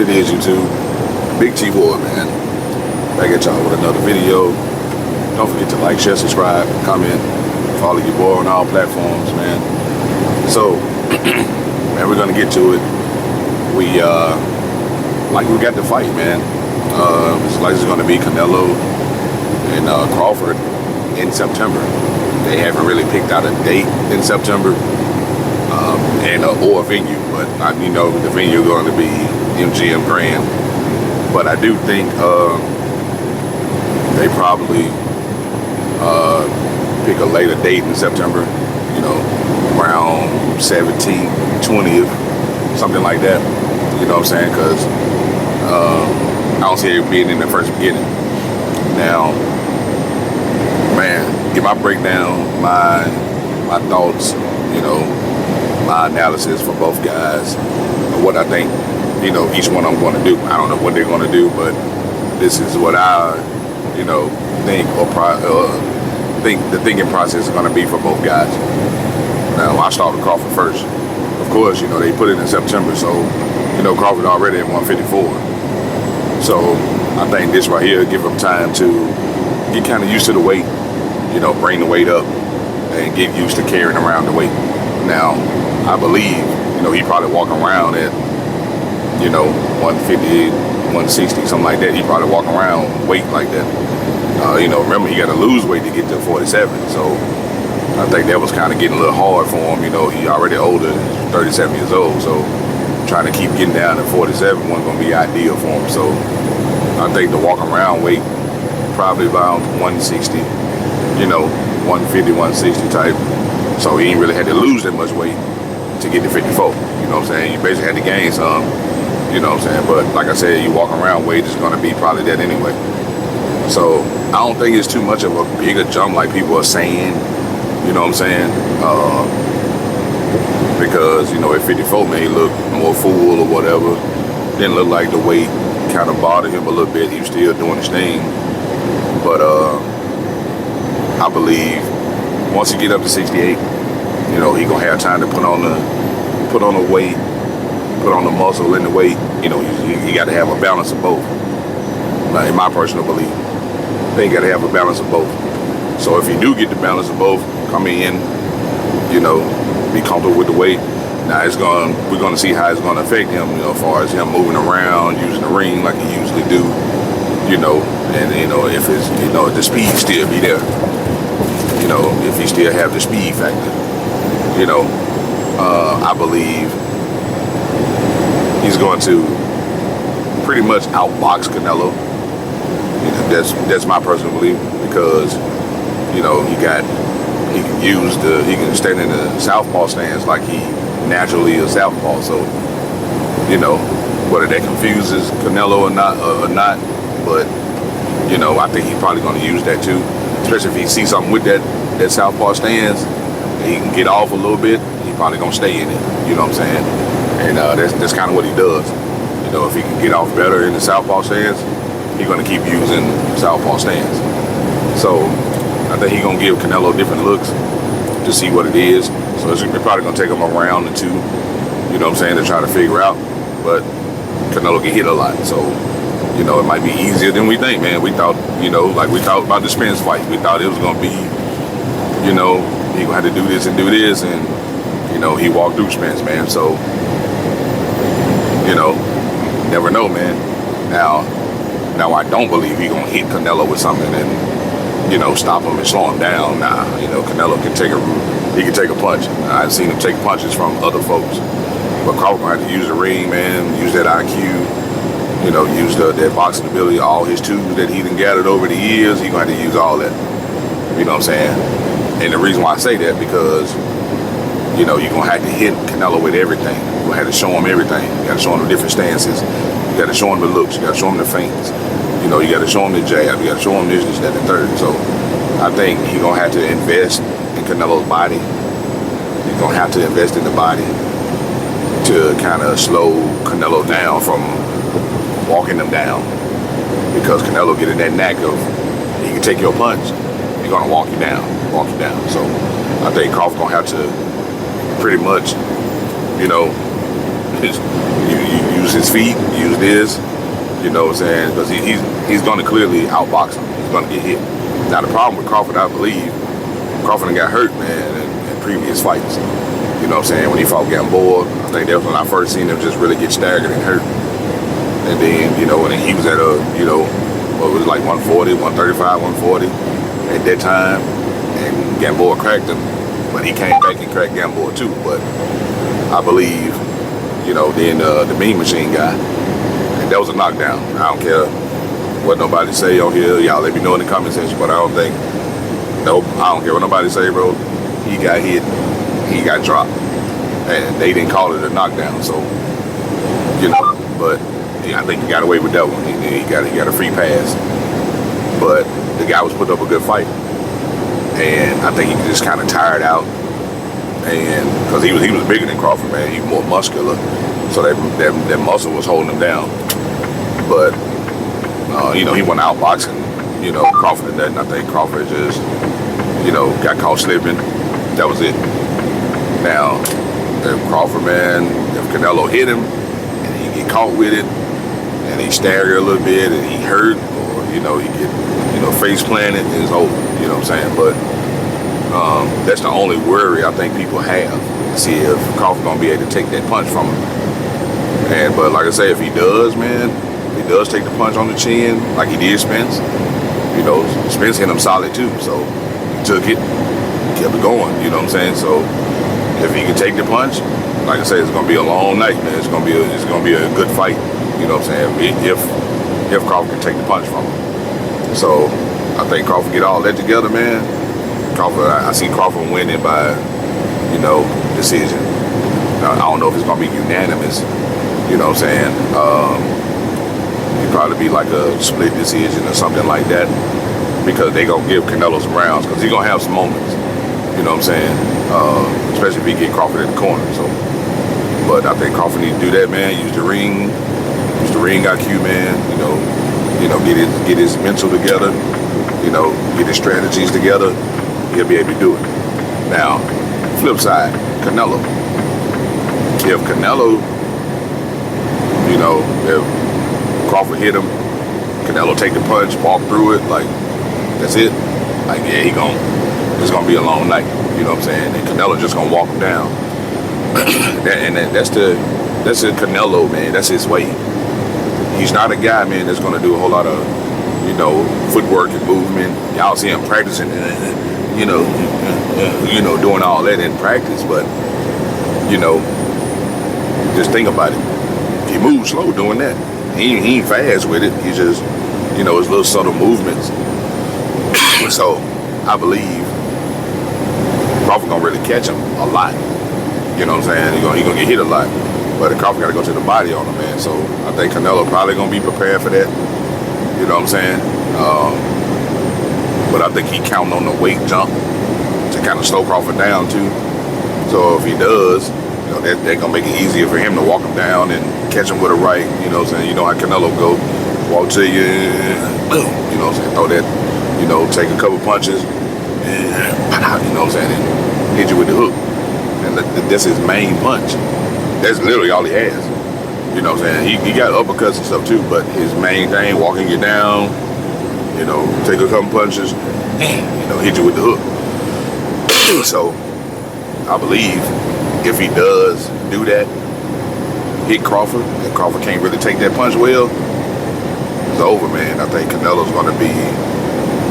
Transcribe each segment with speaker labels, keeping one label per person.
Speaker 1: it is, YouTube? Big T-Boy, man. Back at y'all with another video. Don't forget to like, share, subscribe, comment, follow your boy on all platforms, man. So, man, we're gonna get to it. We got the fight, man. It's like it's gonna be Canelo and Crawford in September. They haven't really picked out a date in September or a venue, but the venue is going to be MGM Grand. But I do think they probably pick a later date in September, around 17th, 20th, something like that. You know what I'm saying? Because I don't see it being in the first beginning. Now, man, if I break down my thoughts, my analysis for both guys, what I think, each one I'm going to do. I don't know what they're going to do, but this is what I, think think the thinking process is going to be for both guys. Now, I start with Crawford first. Of course, they put it in September, so, Crawford already at 154. So I think this right here give him time to get kind of used to the weight, bring the weight up and get used to carrying around the weight. Now, I believe, he probably walking around at, 150, 160, something like that. He probably walking around weight like that. Remember, he got to lose weight to get to 47. So I think that was kind of getting a little hard for him. He already older, 37 years old. So trying to keep getting down to 47 wasn't going to be ideal for him. So I think the walk around weight, probably around 160, 150, 160 type. So he ain't really had to lose that much weight to get to 54. You know what I'm saying? You basically had to gain some, you know what I'm saying? But like I said, you walk around weight is going to be probably that anyway. So I don't think it's too much of a bigger jump like people are saying, you know what I'm saying? Because, at 54 may look more full or whatever. Didn't look like the weight kind of bothered him a little bit. He was still doing his thing. But I believe once he get up to 68, he gonna have time to put on the weight, put on the muscle and the weight. He got to have a balance of both. In my personal belief, they got to have a balance of both. So if you do get the balance of both, come in, be comfortable with the weight. Now we're gonna see how it's gonna affect him, as far as him moving around, using the ring like he usually do, and if it's the speed still be there. If he still have the speed factor, I believe he's going to pretty much outbox Canelo. That's my personal belief, because he can stand in the southpaw stance like he naturally is southpaw. So whether that confuses Canelo or not, but I think he's probably going to use that too. Especially if he sees something with that southpaw stance, he can get off a little bit, he's probably going to stay in it, you know what I'm saying? And that's kind of what he does. If he can get off better in the southpaw stance, he's going to keep using southpaw stance. So I think he's going to give Canelo different looks to see what it is. So it's probably going to take him a round or two, you know what I'm saying, to try to figure out. But Canelo can hit a lot, so it might be easier than we think, man. We thought, like we thought about the Spence fight. We thought it was going to be, he going to have to do this, and he walked through Spence, man. So, never know, man. Now I don't believe he going to hit Canelo with something and, stop him and slow him down. Nah, Canelo can take a punch. I've seen him take punches from other folks. But Crawford going to have to use the ring, man, use that IQ. Use that boxing ability, all his tools that he done gathered over the years. He's going to have to use all that. You know what I'm saying? And the reason why I say that, because, you're going to have to hit Canelo with everything. You're going to have to show him everything. You got to show him the different stances. You got to show him the looks. You got to show him the feints. You got to show him the jab. You got to show him this, that, and third. So I think he's going to have to invest in Canelo's body. He's going to have to invest in the body to kind of slow Canelo down from walking them down, because Canelo getting that knack of he can take your punch, he's gonna walk you down. So I think Crawford gonna have to pretty much, you use his feet, use this, you know what I'm saying? Because he's going to clearly outbox him. He's going to get hit. Now the problem with Crawford, I believe, Crawford got hurt, man, in previous fights. You know what I'm saying? When he fought Gamboa, I think that was when I first seen him just really get staggered and hurt. And then, you know, when he was at what was it, like 140, 135, 140 at that time, and Gamboa cracked him, but he came back and cracked Gamboa too. But I believe, you know, then the Mean Machine guy, and that was a knockdown. I don't care what nobody say on here. Y'all let me know in the comment section, but I don't care what nobody say, bro. He got hit, he got dropped, and they didn't call it a knockdown. So, you know, but I think he got away with that one. He got a free pass, but the guy was putting up a good fight, and I think he just kind of tired out, and because he was bigger than Crawford, man. He was more muscular, so that muscle was holding him down. But you know, he went out boxing, you know, Crawford and that, and I think Crawford just, you know, got caught slipping. That was it. Now, if Crawford, man, if Canelo hit him and he get caught with it, and he staggered a little bit, and he hurt, or, you know, he get, you know, face planted, it's over, you know what I'm saying? But that's the only worry I think people have, to see if Crawford gonna be able to take that punch from him. But like I say, if he does, man, if he does take the punch on the chin, like he did Spence, you know, Spence hit him solid too, so he took it, kept it going, you know what I'm saying? So if he can take the punch, like I say, it's gonna be a long night, man. It's gonna be a good fight. You know what I'm saying? If Crawford can take the punch from him. So I think Crawford get all that together, man. Crawford, I see Crawford winning by, you know, decision. Now, I don't know if it's gonna be unanimous. You know what I'm saying? It'd probably be like a split decision or something like that, because they gonna give Canelo some rounds, because he gonna have some moments. You know what I'm saying? Especially if he get Crawford in the corner. So, but I think Crawford need to do that, man. Use the ring IQ, man. You know, get his mental together. You know, get his strategies together. He'll be able to do it. Now, flip side, Canelo. If Canelo, you know, if Crawford hit him, Canelo take the punch, walk through it, like that's it. Like, yeah, it's gonna be a long night. You know what I'm saying? And Canelo just gonna walk him down. That's the Canelo, man. That's his way. He's not a guy, man, that's gonna do a whole lot of, you know, footwork and movement. Y'all see him practicing, you know, doing all that in practice. But, you know, just think about it. He moves slow doing that. He ain't fast with it. He just, you know, his little subtle movements. So I believe Crawford gonna really catch him a lot. You know what I'm saying? He gonna get hit a lot. But Crawford got to go to the body on him, man. So I think Canelo probably going to be prepared for that. You know what I'm saying? But I think he counting on the weight jump to kind of slow Crawford down, too. So if he does, you know, they're going to make it easier for him to walk him down and catch him with a right. You know what I'm saying? You know how Canelo go. Walk to you, boom. You know what I'm saying? Throw that, you know, take a couple punches, and, you know what I'm saying? And hit you with the hook. And that's his main punch. That's literally all he has. You know what I'm saying? He got uppercuts and stuff too, but his main thing, walking you down, you know, take a couple punches, you know, hit you with the hook. So I believe if he does do that, hit Crawford, and Crawford can't really take that punch well, it's over, man. I think Canelo's gonna be,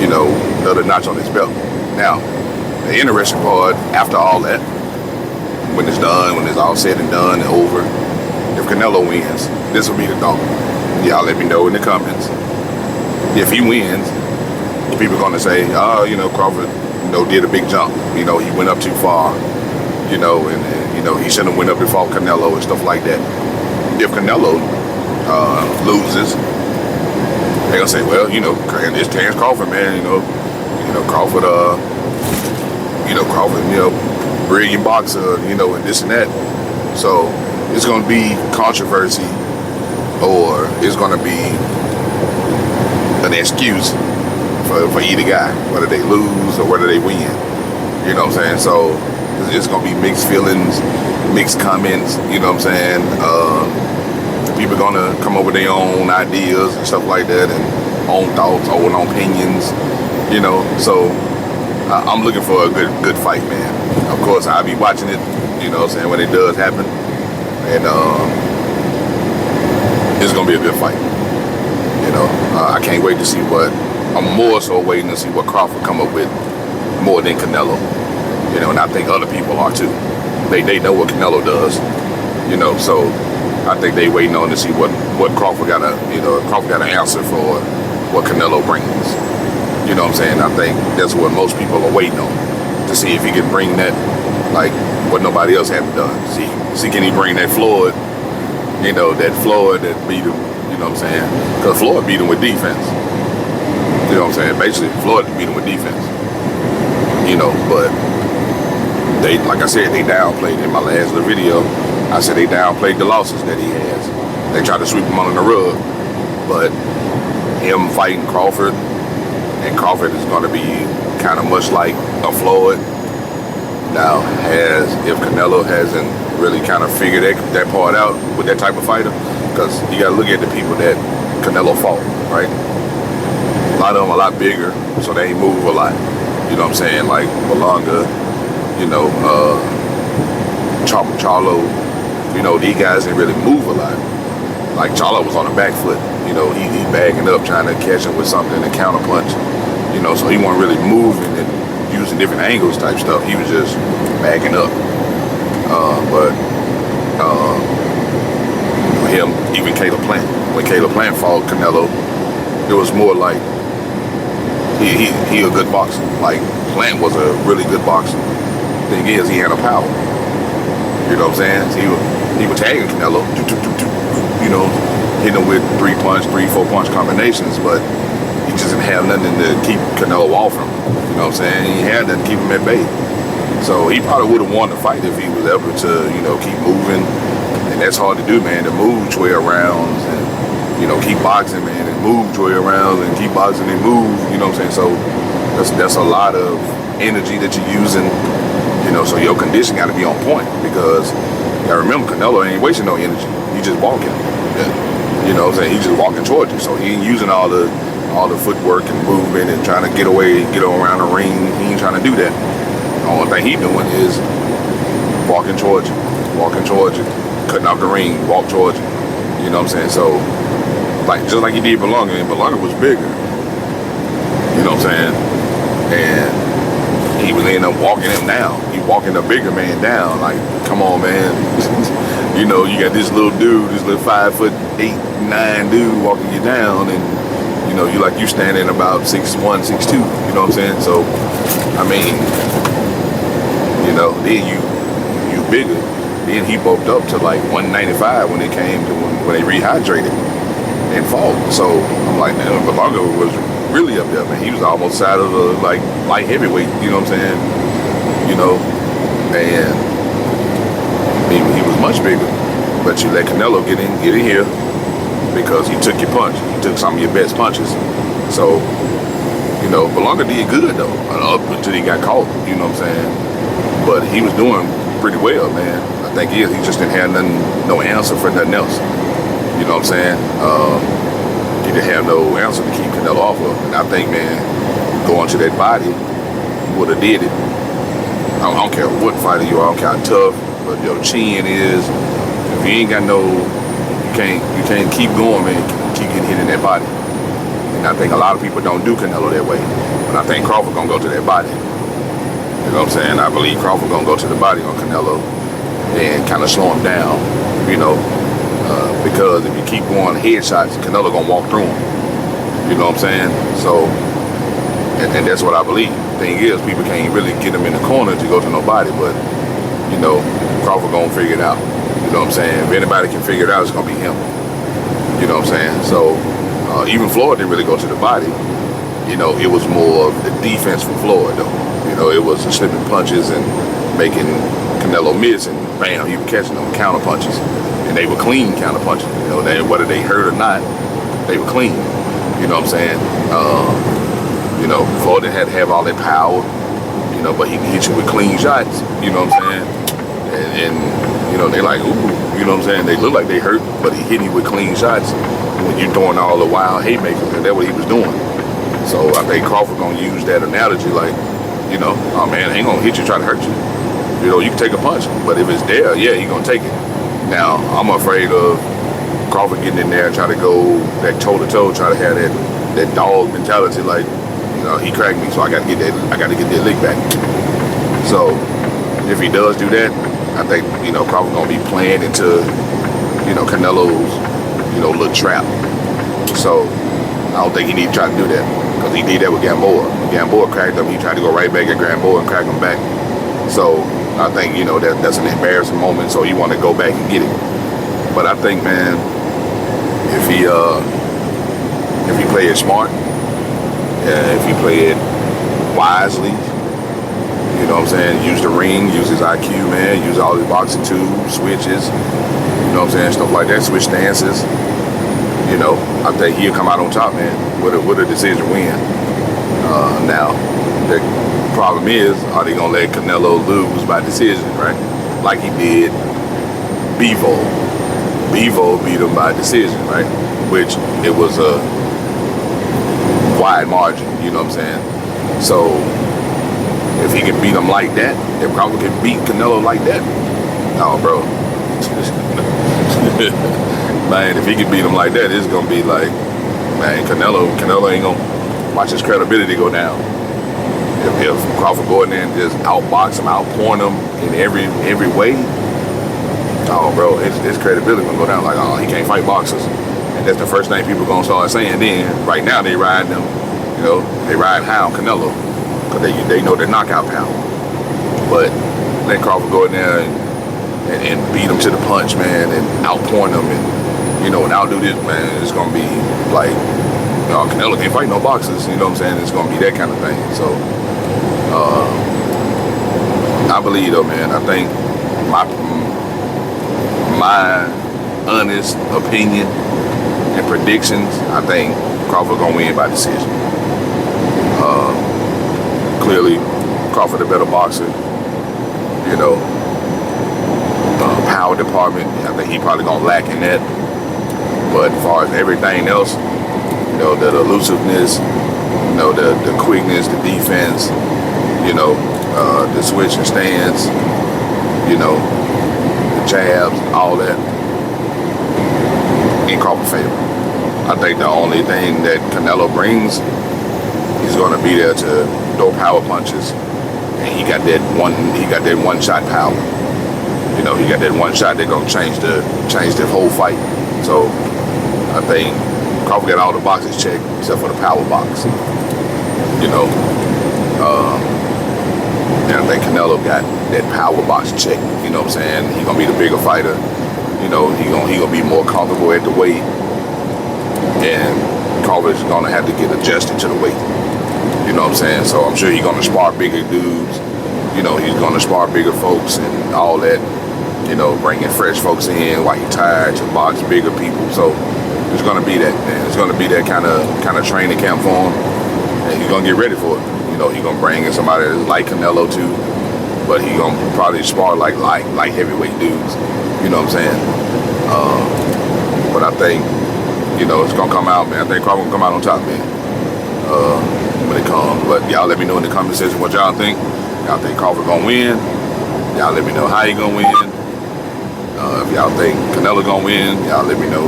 Speaker 1: you know, another notch on his belt. Now, the interesting part, after all that, when it's done, when it's all said and done and over, if Canelo wins, this will be the thought. Y'all let me know in the comments. If he wins, people are going to say, oh, you know, Crawford, you know, did a big jump. You know, he went up too far, you know, and you know, he shouldn't have went up before Canelo and stuff like that. If Canelo loses, they're going to say, well, you know, it's Terrence Crawford, man, you know, Crawford, you know, brilliant boxer, you know, and this and that. So it's going to be controversy, or it's going to be an excuse for either guy, whether they lose or whether they win. You know what I'm saying? So it's going to be mixed feelings, mixed comments, you know what I'm saying? People gonna come up with their own ideas and stuff like that, and own thoughts, own opinions, you know. So I'm looking for a good fight, man. Of course, I'll be watching it, you know what I'm saying, when it does happen, and it's gonna be a good fight. You know, I can't wait to see I'm more so waiting to see what Crawford come up with more than Canelo. You know, and I think other people are too. They know what Canelo does, you know, so I think they waiting on to see what Crawford got an answer for what Canelo brings. You know what I'm saying? I think that's what most people are waiting on, to see if he can bring that, like, what nobody else haven't done. See can he bring that Floyd, you know, that beat him, you know what I'm saying? Because Floyd beat him with defense. You know what I'm saying? Basically, Floyd beat him with defense. You know, but they, like I said, they downplayed in my last little video. I said they downplayed the losses that he has. They tried to sweep him under the rug, but him fighting Crawford, and Crawford is going to be kind of much like a Floyd. Now, if Canelo hasn't really kind of figured that part out with that type of fighter, because you got to look at the people that Canelo fought, right? A lot of them a lot bigger, so they ain't move a lot. You know what I'm saying? Like Malanga, you know, Charlo, you know, these guys didn't really move a lot. Like Charlo was on the back foot, you know, he bagging up, trying to catch him with something to counter punch, you know, so he wasn't really moving and using different angles type stuff. He was just bagging up. But him, even Caleb Plant, when Caleb Plant fought Canelo, it was more like he a good boxer. Like Plant was a really good boxer. Thing is, he had a power. You know what I'm saying? So he was tagging Canelo, you know, hitting him with 4 punch combinations, but he just didn't have nothing to keep Canelo off him. You know what I'm saying? He had nothing to keep him at bay. So he probably would have won the fight if he was able to, you know, keep moving. And that's hard to do, man, to move 12 rounds and, you know, keep boxing, man, and move 12 rounds and keep boxing and move, you know what I'm saying? So that's a lot of energy that you're using, you know, so your condition got to be on point, because you got to remember, Canelo ain't wasting no energy. He just walking. You know what I'm saying? He's just walking towards you. So he ain't using all the footwork and movement and trying to get around the ring. He ain't trying to do that. The only thing he doing is walking towards you, cutting off the ring, walk towards you. You know what I'm saying? So, like, just like he did Malanga, and Malanga was bigger. You know what I'm saying? And he was ending up walking him down. He walking a bigger man down. Like, come on, man. You know, you got this little dude, this little 5'8", 9" dude walking you down, and you know, you standing about 6'1", 6'2". You know what I'm saying? So, I mean, you know, then you bigger. Then he bulked up to like 195 when it came to when they rehydrated and fought. So I'm like, man, Malanga was really up there, man. He was almost side of the like light heavyweight. You know what I'm saying? You know, and he was much bigger. But you let Canelo get in here because he took your punch. He took some of your best punches. So, you know, Malanga did good though, up until he got caught. You know what I'm saying? But he was doing pretty well, man. I think he just didn't have no answer for nothing else. You know what I'm saying? He didn't have no answer to keep Canelo off of. And I think, man, going to that body would have did it. I don't care what fighter you are, I don't care how tough, but your chin is. If you ain't got you can't keep going, man. Keep getting hit in that body. And I think a lot of people don't do Canelo that way. But I think Crawford gonna go to that body. You know what I'm saying? I believe Crawford gonna go to the body on Canelo and kind of slow him down, you know, because if you keep going headshots, Canelo gonna walk through him. You know what I'm saying? So, and that's what I believe. Thing is, people can't really get him in the corner to go to nobody, but you know, Crawford gonna figure it out. You know what I'm saying? If anybody can figure it out, it's gonna be him. You know what I'm saying? So, even Floyd didn't really go to the body. You know, it was more of the defense for Floyd, though. You know, it was slipping punches and making Canelo miss, and bam, he was catching them counter punches. And they were clean counter punches. You know, whether they hurt or not, they were clean. You know what I'm saying? You know, Floyd didn't have to have all that power, you know, but he can hit you with clean shots. You know what I'm saying? and you know, they like, ooh, you know what I'm saying? They look like they hurt, but he hitting you with clean shots when you're doing all the wild haymakers, and that's what he was doing. So I think Crawford gonna use that analogy, like, you know, oh man, I ain't gonna hit you, try to hurt you. You know, you can take a punch, but if it's there, yeah, he gonna take it. Now, I'm afraid of Crawford getting in there and try to go that toe-to-toe, try to have that dog mentality, like, you know, he cracked me, so I gotta get that lick back. So if he does do that, I think, you know, Crawford gonna be playing into, you know, Canelo's, you know, little trap. So I don't think he need to try to do that, because he did that with Gamboa. When Gamboa cracked him, he tried to go right back at Gamboa and crack him back. So I think, you know, that's an embarrassing moment, so you want to go back and get it. But I think, man, if he play it smart, if he play it wisely, you know what I'm saying, use the ring, use his IQ, man, use all his boxing tools, switches, you know what I'm saying, stuff like that, switch stances, you know, I think he'll come out on top, man, with a decision win. Now, the problem is, are they gonna let Canelo lose by decision, right? Like he did Bivol. Bivol beat him by decision, right? Which it was a wide margin, you know what I'm saying? So if he can beat him like that, if Crawford can beat Canelo like that, oh bro. Man, if he can beat him like that, it's gonna be like, man, Canelo ain't gonna watch his credibility go down. If Crawford go in there and just outbox him, outpoint him in every way, oh bro, his credibility gonna go down. Like, oh, he can't fight boxers, and that's the first thing people gonna start saying. Then right now they ride them, you know, they ride high on Canelo because they know their knockout power. But let Crawford go in there and beat him to the punch, man, and outpoint him, and you know, and outdo this, man, it's gonna be like, no, Canelo can't fight no boxers, you know what I'm saying? It's gonna be that kind of thing. So I believe though, man, I think my honest opinion and predictions, I think Crawford gonna win by decision. Clearly Crawford a better boxer, you know. Power department, I think he probably gonna lack in that. But as far as everything else, you know, the elusiveness, you know, the quickness, the defense, you know, the switch and stance, you know, the jabs, all that, in Crawford's favor. I think the only thing that Canelo brings, he's gonna be there to throw power punches, and he got that one shot power. You know, he got that one shot that's gonna change the whole fight. So I think Crawford got all the boxes checked except for the power box. You know, and I think Canelo got that power box checked. You know what I'm saying? He gonna be the bigger fighter. You know, he gonna be more comfortable at the weight, and Crawford's gonna have to get adjusted to the weight. You know what I'm saying? So I'm sure he's gonna spar bigger dudes. You know, he's gonna spar bigger folks and all that. You know, bringing fresh folks in while he's tired to box bigger people. So it's gonna be that, man. It's gonna be that kind of training camp for him, and he's gonna get ready for it. You know, he's gonna bring in somebody that's like Canelo too, but he gonna probably spar like heavyweight dudes. You know what I'm saying? But I think, you know, it's gonna come out, man. I think Crawford gonna come out on top, man. When it comes, but y'all let me know in the comment section what y'all think. Y'all think Crawford gonna win? Y'all let me know how he gonna win. If y'all think Canelo gonna win, y'all let me know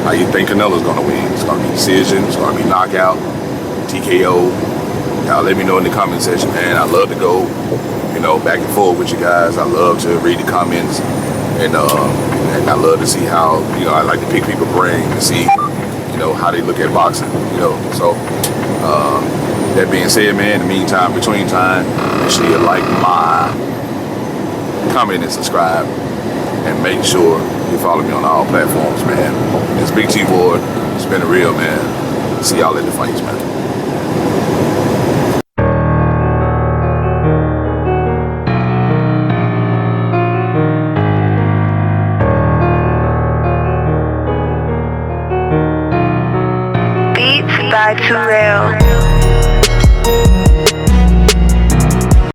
Speaker 1: how you think Canelo's gonna win. It's gonna be decision, it's gonna be knockout, TKO. Y'all let me know in the comment section, man. I love to go, you know, back and forth with you guys. I love to read the comments, and I love to see how, you know, I like to pick people's brain to see, you know, how they look at boxing, you know. So that being said, man, in the meantime, between time, make sure you like, comment, and subscribe. And make sure you follow me on all platforms, man. It's Big T Ward. It's been a real, man. See y'all at the fights, man.
Speaker 2: Beats by 2